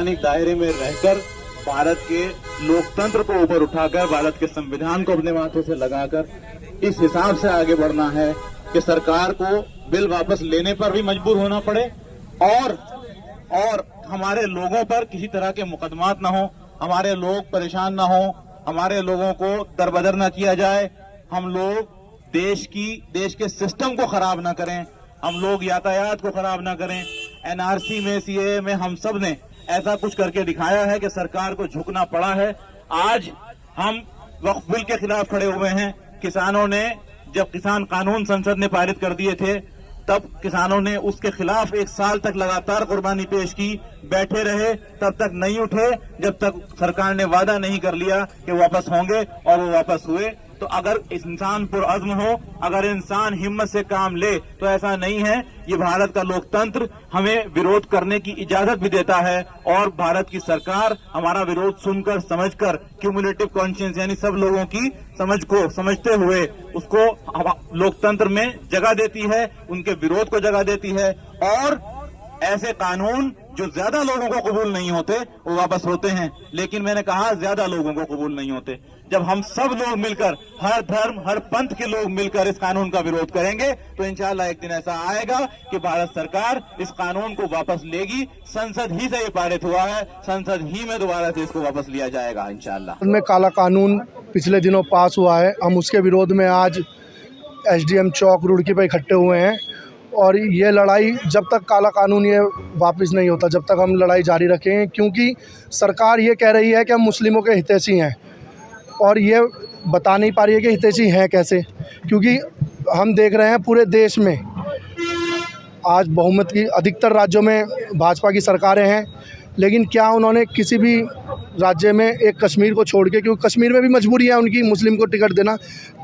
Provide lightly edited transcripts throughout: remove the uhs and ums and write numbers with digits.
दायरे में रहकर भारत के लोकतंत्र को ऊपर उठाकर भारत के संविधान को अपने माथे से लगाकर इस हिसाब से आगे बढ़ना है कि सरकार को बिल वापस लेने पर भी मजबूर होना पड़े और हमारे लोगों पर किसी तरह के मुकदमात न हो, हमारे लोग परेशान न हो, हमारे लोगों को दरबदर न किया जाए, हम लोग देश के सिस्टम को खराब न करें, हम लोग यातायात को खराब न करें। एनआरसी में, सीएए में हम सब ने ऐसा कुछ करके दिखाया है कि सरकार को झुकना पड़ा है। आज हम वक्फ बिल के खिलाफ खड़े हुए हैं। किसानों ने जब किसान कानून संसद ने पारित कर दिए थे तब किसानों ने उसके खिलाफ 1 साल तक लगातार कुर्बानी पेश की, बैठे रहे, तब तक नहीं उठे जब तक सरकार ने वादा नहीं कर लिया कि वापस होंगे, और वो वापस हुए। तो अगर इंसान पुरअज़्म हो, अगर इंसान हिम्मत से काम ले तो ऐसा नहीं है। ये भारत का लोकतंत्र हमें विरोध करने की इजाजत भी देता है, और भारत की सरकार हमारा विरोध सुनकर, समझकर, क्यूमुलेटिव कॉन्शियंस यानी सब लोगों की समझ को समझते हुए उसको लोकतंत्र में जगह देती है, उनके विरोध को जगह देती है। और ऐसे कानून जो ज्यादा लोगों को कबूल नहीं होते वो वापस होते हैं, लेकिन मैंने कहा ज्यादा लोगों को कबूल नहीं होते। जब हम सब लोग मिलकर, हर धर्म, हर पंथ के लोग मिलकर इस कानून का विरोध करेंगे तो इंशाल्लाह एक दिन ऐसा आएगा कि भारत सरकार इस कानून को वापस लेगी। संसद ही से ये पारित हुआ है, संसद ही में दोबारा से इसको वापस लिया जाएगा इंशाल्लाह। में काला कानून पिछले दिनों पास हुआ है, हम उसके विरोध में आज एसडीएम चौक रुड़की पे इकट्ठे हुए हैं। और ये लड़ाई जब तक काला कानून ये वापस नहीं होता, जब तक हम लड़ाई जारी रखेंगे, क्योंकि सरकार ये कह रही है कि हम मुस्लिमों के हितैषी हैं, और ये बता नहीं पा रही है कि हितैषी हैं कैसे। क्योंकि हम देख रहे हैं पूरे देश में आज बहुमत की अधिकतर राज्यों में भाजपा की सरकारें हैं, लेकिन क्या उन्होंने किसी भी राज्य में, एक कश्मीर को छोड़ के, क्योंकि कश्मीर में भी मजबूरी है उनकी मुस्लिम को टिकट देना,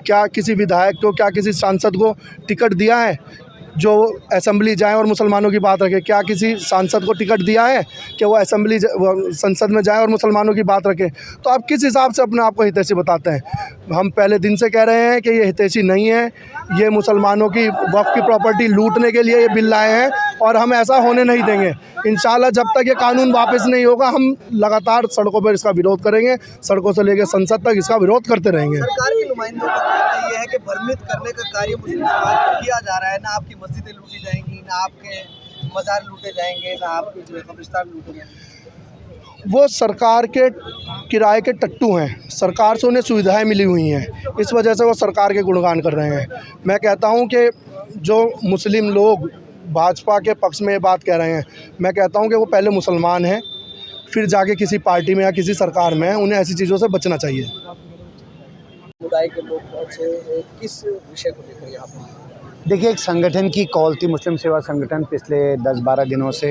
क्या किसी विधायक को, क्या किसी सांसद को टिकट दिया है जो असेंबली जाए और मुसलमानों की बात रखे? क्या किसी सांसद को टिकट दिया है कि वो असेंबली संसद में जाए और मुसलमानों की बात रखे? तो आप किस हिसाब से अपने आप को हितैषी बताते हैं? हम पहले दिन से कह रहे हैं कि ये हितैषी नहीं है, ये मुसलमानों की वक्फ की प्रॉपर्टी लूटने के लिए ये बिल लाए हैं, और हम ऐसा होने नहीं देंगे। इंशाल्लाह जब तक ये कानून वापस नहीं होगा हम लगातार सड़कों पर इसका विरोध करेंगे, सड़कों से लेकर संसद तक इसका विरोध करते रहेंगे। सरकार के नुमाइंदों का कहना यह है कि भ्रमित करने का कार्य मुस्लिम समाज को किया जा रहा है। ना आपकी मस्जिदें लूटी जाएंगी, ना आपके मज़ार लूटे जाएंगे, ना आपके जो कब्रिस्तान लूटे जाएंगे। वो सरकार के किराए के टट्टू हैं, सरकार से उन्हें सुविधाएं मिली हुई हैं, इस वजह से वो सरकार के गुणगान कर रहे हैं। मैं कहता हूं कि जो मुस्लिम लोग भाजपा के पक्ष में ये बात कह रहे हैं, मैं कहता हूं कि वो पहले मुसलमान हैं, फिर जाके किसी पार्टी में या किसी सरकार में, उन्हें ऐसी चीज़ों से बचना चाहिए। समुदाय के लोग किस विषय को लेकर यहाँ पर? देखिए, एक संगठन की कॉल थी, मुस्लिम सेवा संगठन पिछले 10-12 दिनों से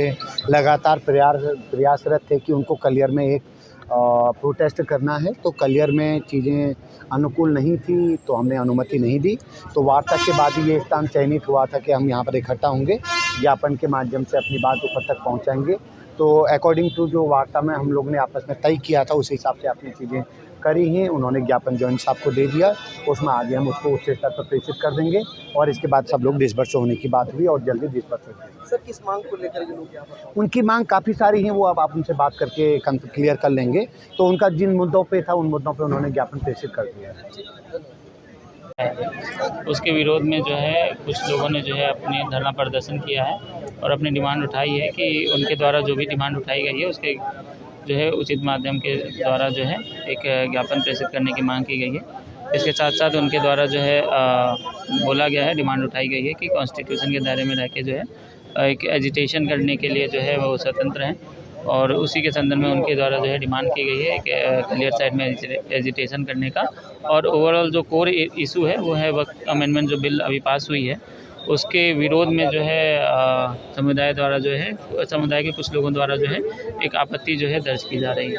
लगातार प्रयासरत थे कि उनको कलियर में एक प्रोटेस्ट करना है। तो कलियर में चीज़ें अनुकूल नहीं थी तो हमने अनुमति नहीं दी। तो वार्ता के बाद ही ये स्थान चयनित हुआ था कि हम यहाँ पर इकट्ठा होंगे, ज्ञापन के माध्यम से अपनी बात ऊपर तक पहुँचाएँगे। तो अकॉर्डिंग टू जो वार्ता में हम लोग ने आपस में तय किया था उस हिसाब से अपनी चीज़ें करी हैं। उन्होंने ज्ञापन जॉइंट साहब को दे दिया, उसमें आगे हम उसको उच्च स्तर पर प्रेषित कर देंगे, और इसके बाद सब लोग डिस्बर्स होने की बात हुई और जल्दी डिस्बर्स होंगे। सर, किस मांग को लेकर ये लोग यहाँ पर? उनकी मांग काफ़ी सारी हैं, वो अब आप उनसे बात करके क्लियर कर लेंगे। तो उनका जिन मुद्दों पे था उन मुद्दों पे उन्होंने ज्ञापन प्रेषित कर दिया है। उसके विरोध में जो है कुछ लोगों ने जो है अपने धरना प्रदर्शन किया है और अपनी डिमांड उठाई है कि उनके द्वारा जो भी डिमांड उठाई गई है उसके जो है उचित माध्यम के द्वारा जो है एक ज्ञापन प्रेषित करने की मांग की गई है। इसके साथ साथ उनके द्वारा जो है बोला गया है, डिमांड उठाई गई है कि कॉन्स्टिट्यूशन के दायरे में रह के जो है एक एजिटेशन करने के लिए जो है वो स्वतंत्र हैं, और उसी के संदर्भ में उनके द्वारा जो है डिमांड की गई है कि क्लियर साइड में एजिटेशन करने का। और ओवरऑल जो कोर इशू है वो है वक्फ अमेंडमेंट जो बिल अभी पास हुई है उसके विरोध में जो है समुदाय द्वारा जो है, समुदाय के कुछ लोगों द्वारा जो है एक आपत्ति जो है दर्ज की जा रही है।